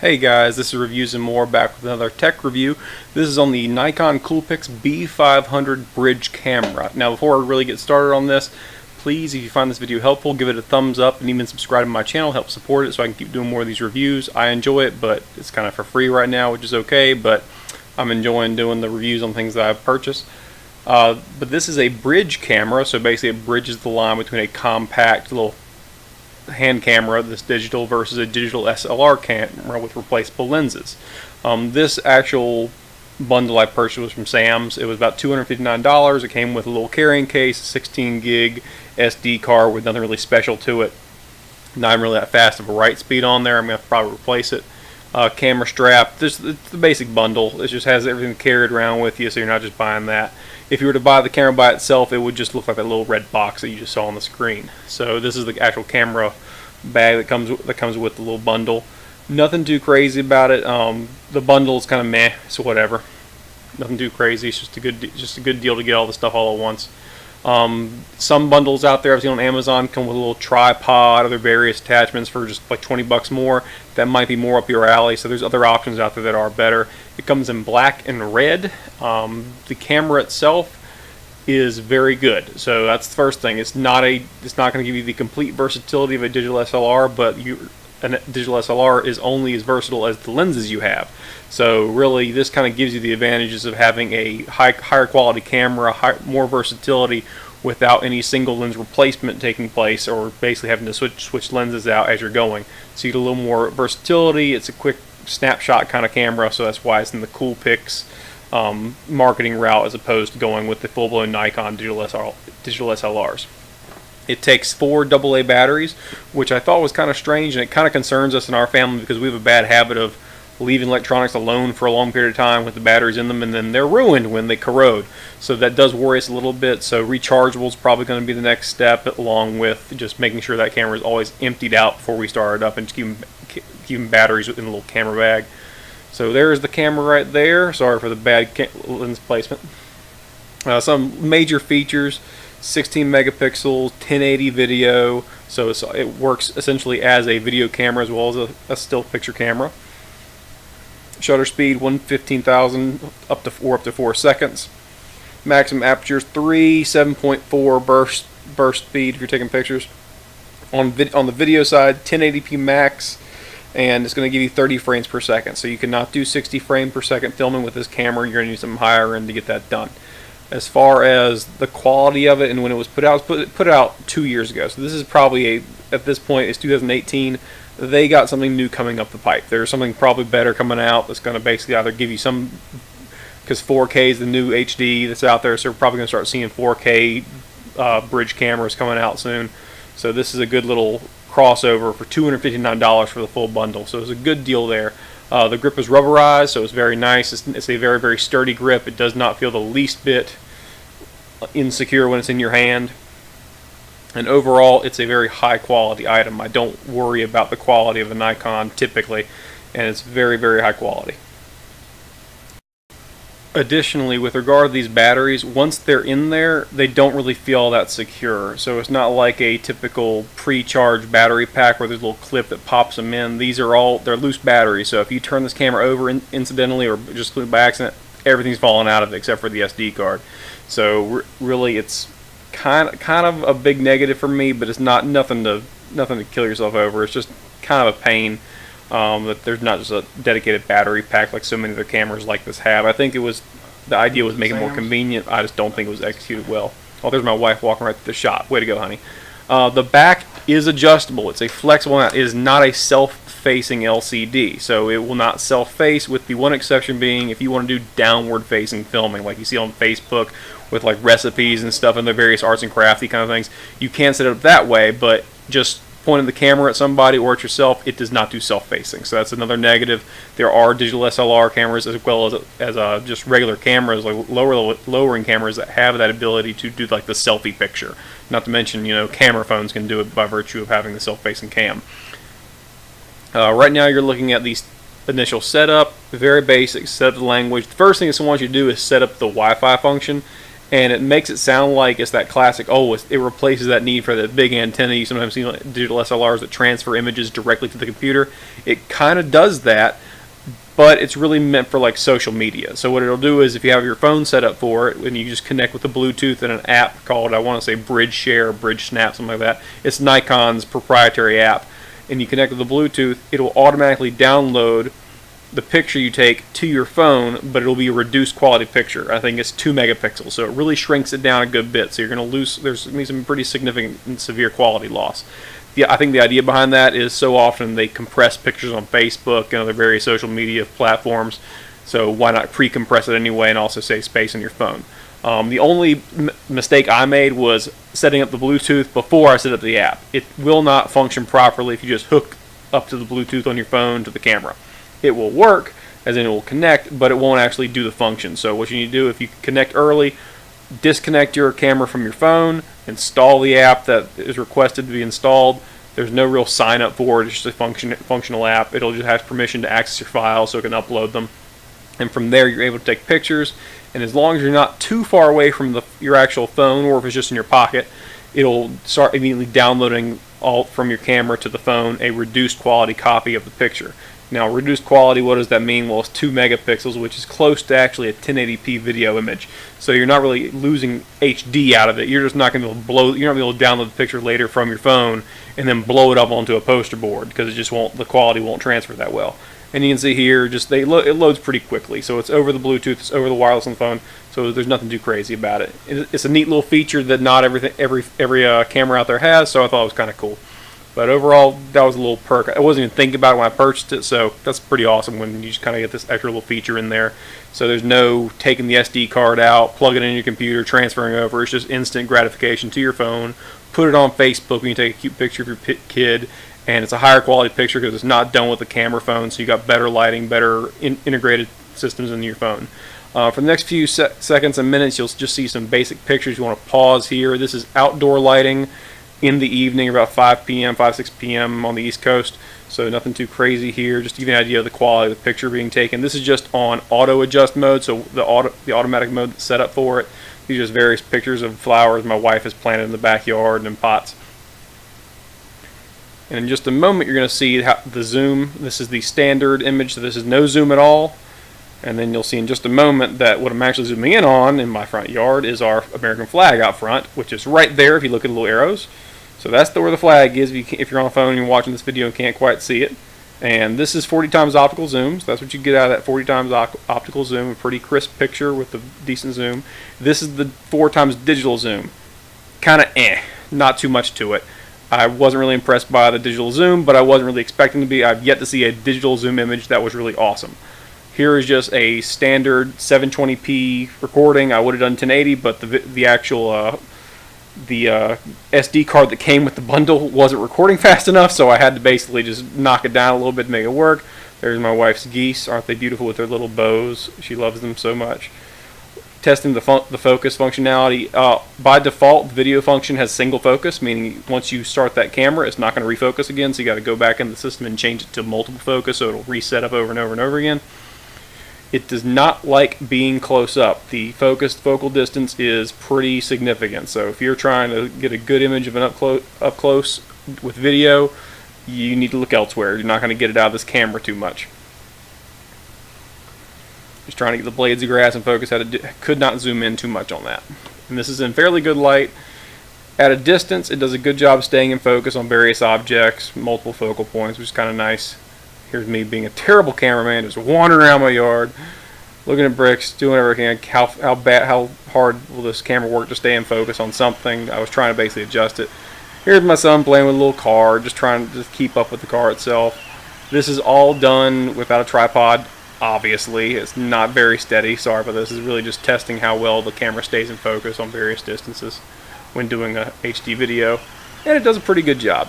Hey guys, this is Reviews and More, back with another tech review. This is on the Nikon Coolpix b500 bridge camera. Now before I really get started on this, please, if you find this video helpful, give it a thumbs up and even subscribe to my channel. Help support it so I can keep doing more of these reviews. I enjoy it, but it's kind of for free right now, which is okay, but I'm enjoying doing the reviews on things that I've purchased. But this is a bridge camera, so basically it bridges the line between a compact little hand camera, this digital, versus a digital SLR camera with replaceable lenses. This actual bundle I purchased was from Sam's. It was about $259. It came with a little carrying case, 16 gig SD card with nothing really special to it. Not really that fast of a write speed on there. I'm going to probably replace it. Camera strap, it's the basic bundle. It just has everything carried around with you, so you're not just buying that. If you were to buy the camera by itself, it would just look like that little red box that you just saw on the screen. So this is the actual camera bag that comes with the little bundle. Nothing too crazy about it. The bundle is kind of meh, so whatever. Nothing too crazy. It's just a good deal to get all the stuff all at once. Some bundles out there I've seen on Amazon come with a little tripod, other various attachments for just like 20 bucks more. That might be more up your alley, so there's other options out there that are better. It comes in black and red. The camera itself is very good, so that's the first thing. It's not going to give you the complete versatility of a digital SLR, but a digital SLR is only as versatile as the lenses you have. So really, this kind of gives you the advantages of having a higher quality camera, more versatility without any single lens replacement taking place, or basically having to switch lenses out as you're going. So you get a little more versatility. It's a quick snapshot kind of camera, so that's why it's in the Coolpix marketing route as opposed to going with the full-blown Nikon digital SLRs. It takes 4 AA batteries, which I thought was kind of strange, and it kind of concerns us in our family because we have a bad habit of leaving electronics alone for a long period of time with the batteries in them, and then they're ruined when they corrode. So that does worry us a little bit. So rechargeable is probably going to be the next step, along with just making sure that camera is always emptied out before we start it up, and keeping batteries in the little camera bag. So there's the camera right there. Sorry for the bad lens placement. Some major features: 16 megapixels, 1080 video, so it works essentially as a video camera as well as a still picture camera. Shutter speed 1/15,000 up to 4 seconds. Maximum aperture is 3, 7.4 burst speed if you're taking pictures. On the video side, 1080p max, and it's going to give you 30 frames per second. So you cannot do 60 frames per second filming with this camera. You're going to need something higher end to get that done. As far as the quality of it and when it was put out, put out 2 years ago. So this is probably at this point, it's 2018. They got something new coming up the pipe. There's something probably better coming out that's going to basically either give you some, because 4K is the new HD that's out there, so we're probably going to start seeing 4K bridge cameras coming out soon. So this is a good little crossover for $259 for the full bundle. So it's a good deal there. The grip is rubberized, so it's very nice. It's a very, very sturdy grip. It does not feel the least bit insecure when it's in your hand. And overall, it's a very high quality item. I don't worry about the quality of a Nikon typically, and it's very, very high quality. Additionally, with regard to these batteries, once they're in there, they don't really feel that secure. So it's not like a typical pre-charged battery pack where there's a little clip that pops them in. They're loose batteries. So if you turn this camera over incidentally or just by accident, everything's falling out of it except for the SD card. So really, it's kind of a big negative for me, but it's nothing to kill yourself over. It's just kind of a pain that there's not just a dedicated battery pack like so many other cameras like this have. I think the idea was making it more convenient. I just don't think it was executed well. Oh, there's my wife walking right through the shot. Way to go, honey. The back is adjustable. It's a flexible mount. It is not a self-facing LCD, so it will not self-face, with the one exception being if you want to do downward-facing filming like you see on Facebook with like recipes and stuff and the various arts and crafty kind of things. You can set it up that way, but just pointing the camera at somebody or at yourself, it does not do self-facing. So that's another negative. There are digital SLR cameras as well as just regular cameras, like lowering cameras that have that ability to do like the selfie picture. Not to mention, camera phones can do it by virtue of having the self-facing cam. Right now you're looking at the initial setup, very basic. Set up the language. The first thing it wants you to do is set up the Wi-Fi function. and it makes it sound like it's that classic, oh, it replaces that need for the big antenna you sometimes see like digital SLRs that transfer images directly to the computer. It kind of does that, but it's really meant for like social media. So what it'll do is if you have your phone set up for it, and you just connect with the Bluetooth and an app called, I want to say Bridge Share, Bridge Snap, something like that. It's Nikon's proprietary app. And you connect with the Bluetooth, it'll automatically download the picture you take to your phone, but it'll be a reduced quality picture. I think it's 2 megapixels, so it really shrinks it down a good bit. So you're going to lose, there's going to be some pretty significant and severe quality loss. Yeah, I think the idea behind that is so often they compress pictures on Facebook and other various social media platforms, so why not pre-compress it anyway and also save space on your phone. The only mistake I made was setting up the Bluetooth before I set up the app. It will not function properly if you just hook up to the Bluetooth on your phone to the camera. It will work, as in it will connect, but it won't actually do the function. So what you need to do, if you connect early, disconnect your camera from your phone, install the app that is requested to be installed. There's no real sign up for it. It's just a functional app. It'll just have permission to access your files so it can upload them. And from there you're able to take pictures, and as long as you're not too far away from your actual phone, or if it's just in your pocket, it'll start immediately downloading all from your camera to the phone a reduced quality copy of the picture. Now, reduced quality, what does that mean? Well, it's 2 megapixels, which is close to actually a 1080p video image. So you're not really losing HD out of it. You're just not going to be able to you're not going to be able to download the picture later from your phone and then blow it up onto a poster board, because it just won't, the quality won't transfer that well. And you can see here, just it loads pretty quickly. So it's over the Bluetooth, it's over the wireless on the phone. So there's nothing too crazy about it. It's a neat little feature that not every camera out there has. So I thought it was kind of cool. But overall, that was a little perk. I wasn't even thinking about it when I purchased it, so that's pretty awesome when you just kind of get this extra little feature in there. So there's no taking the SD card out, plugging it in your computer, transferring over. It's just instant gratification to your phone. Put it on Facebook when you take a cute picture of your kid, and it's a higher quality picture because it's not done with the camera phone, so you got better lighting, better integrated systems in your phone. For the next few seconds and minutes, you'll just see some basic pictures. You want to pause here. This is outdoor lighting in the evening, about 5 p.m., 6 p.m. on the East Coast. So nothing too crazy here, just to give you an idea of the quality of the picture being taken. This is just on auto adjust mode, so the automatic mode that's set up for it. These are just various pictures of flowers my wife has planted in the backyard and in pots. And in just a moment you're going to see the zoom. This is the standard image, so this is no zoom at all. And then you'll see in just a moment that what I'm actually zooming in on in my front yard is our American flag out front, which is right there if you look at the little arrows. So that's where the flag is if you're on a phone and you're watching this video and can't quite see it. And this is 40 times optical zoom, so that's what you get out of that 40 times optical zoom, a pretty crisp picture with a decent zoom. This is the 4 times digital zoom. Kind of not too much to it. I wasn't really impressed by the digital zoom, but I wasn't really expecting to be. I've yet to see a digital zoom image that was really awesome. Here is just a standard 720p recording. I would have done 1080, but the actual SD card that came with the bundle wasn't recording fast enough, so I had to basically just knock it down a little bit to make it work. There's my wife's geese. Aren't they beautiful with their little bows? She loves them so much. Testing the focus functionality. By default, the video function has single focus, meaning once you start that camera, it's not going to refocus again, so you got to go back in the system and change it to multiple focus, so it'll reset up over and over and over again. It does not like being close up. The focused focal distance is pretty significant. So if you're trying to get a good image of an up close with video, you need to look elsewhere. You're not going to get it out of this camera too much. Just trying to get the blades of grass in focus. Could not zoom in too much on that. And this is in fairly good light. At a distance, it does a good job staying in focus on various objects, multiple focal points, which is kind of nice. Here's me being a terrible cameraman, just wandering around my yard, looking at bricks, doing whatever I can. How hard will this camera work to stay in focus on something? I was trying to basically adjust it. Here's my son playing with a little car, just trying to keep up with the car itself. This is all done without a tripod, obviously. It's not very steady, sorry, but this is really just testing how well the camera stays in focus on various distances when doing a HD video, and it does a pretty good job.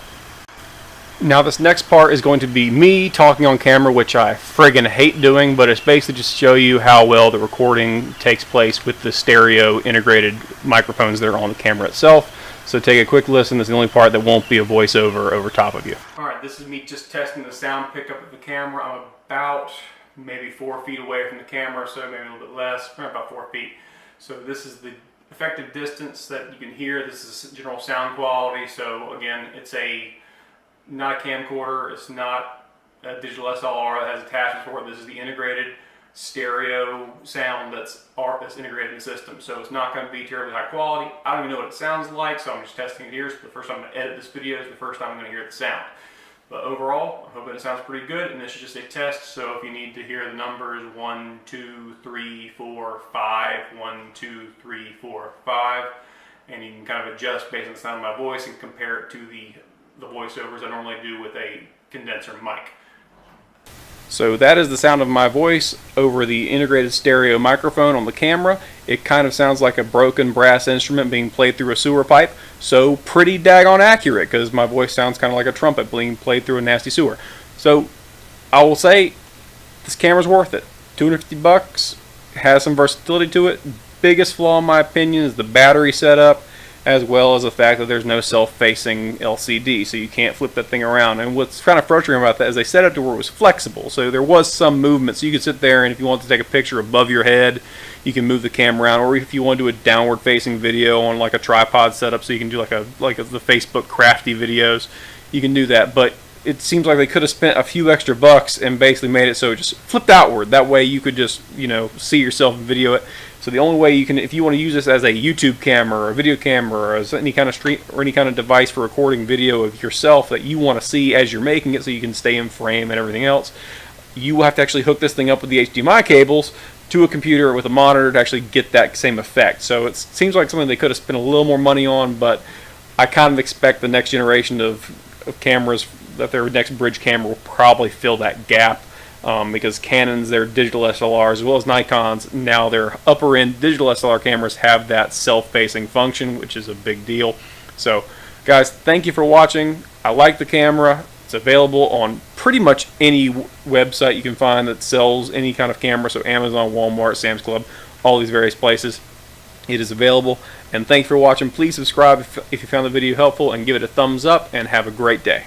Now this next part is going to be me talking on camera, which I friggin' hate doing, but it's basically just to show you how well the recording takes place with the stereo integrated microphones that are on the camera itself. So take a quick listen. This is the only part that won't be a voiceover over top of you. Alright, this is me just testing the sound pickup of the camera. I'm about maybe 4 feet away from the camera, so maybe a little bit less, about 4 feet. So this is the effective distance that you can hear. This is general sound quality. So again, it's not a camcorder. It's not a digital SLR that has attachments for it. This is the integrated stereo sound that's integrated in the system. So it's not going to be terribly high quality. I don't even know what it sounds like, so I'm just testing it here. So the first time I'm going to edit this video is the first time I'm going to hear the sound. But overall, I'm hoping it sounds pretty good, and this is just a test, so if you need to hear the numbers 1, 2, 3, 4, 5, 1, 2, 3, 4, 5, and you can kind of adjust based on the sound of my voice and compare it to the voiceovers I normally do with a condenser mic. So that is the sound of my voice over the integrated stereo microphone on the camera. It kind of sounds like a broken brass instrument being played through a sewer pipe. So pretty daggone accurate, because my voice sounds kind of like a trumpet being played through a nasty sewer. So I will say this camera's worth it. $250, has some versatility to it. Biggest flaw in my opinion is the battery setup, as well as the fact that there's no self-facing LCD, so you can't flip that thing around. And what's kind of frustrating about that is they set it to where it was flexible, so there was some movement, so you could sit there and if you want to take a picture above your head, you can move the camera around, or if you want to do a downward-facing video on like a tripod setup, so you can do like the Facebook crafty videos, you can do that. But it seems like they could have spent a few extra bucks and basically made it so it just flipped outward. That way you could just, see yourself and video it. So the only way you can, if you want to use this as a YouTube camera or a video camera or as any kind of stream or any kind of device for recording video of yourself that you want to see as you're making it, so you can stay in frame and everything else, you will have to actually hook this thing up with the HDMI cables to a computer with a monitor to actually get that same effect. So it seems like something they could have spent a little more money on, but I kind of expect the next generation of cameras, that their next bridge camera will probably fill that gap. Because Canon's, their digital SLRs, as well as Nikon's, now their upper-end digital SLR cameras have that self-facing function, which is a big deal. So, guys, thank you for watching. I like the camera. It's available on pretty much any website you can find that sells any kind of camera, so Amazon, Walmart, Sam's Club, all these various places. It is available. And thank you for watching. Please subscribe if you found the video helpful, and give it a thumbs up, and have a great day.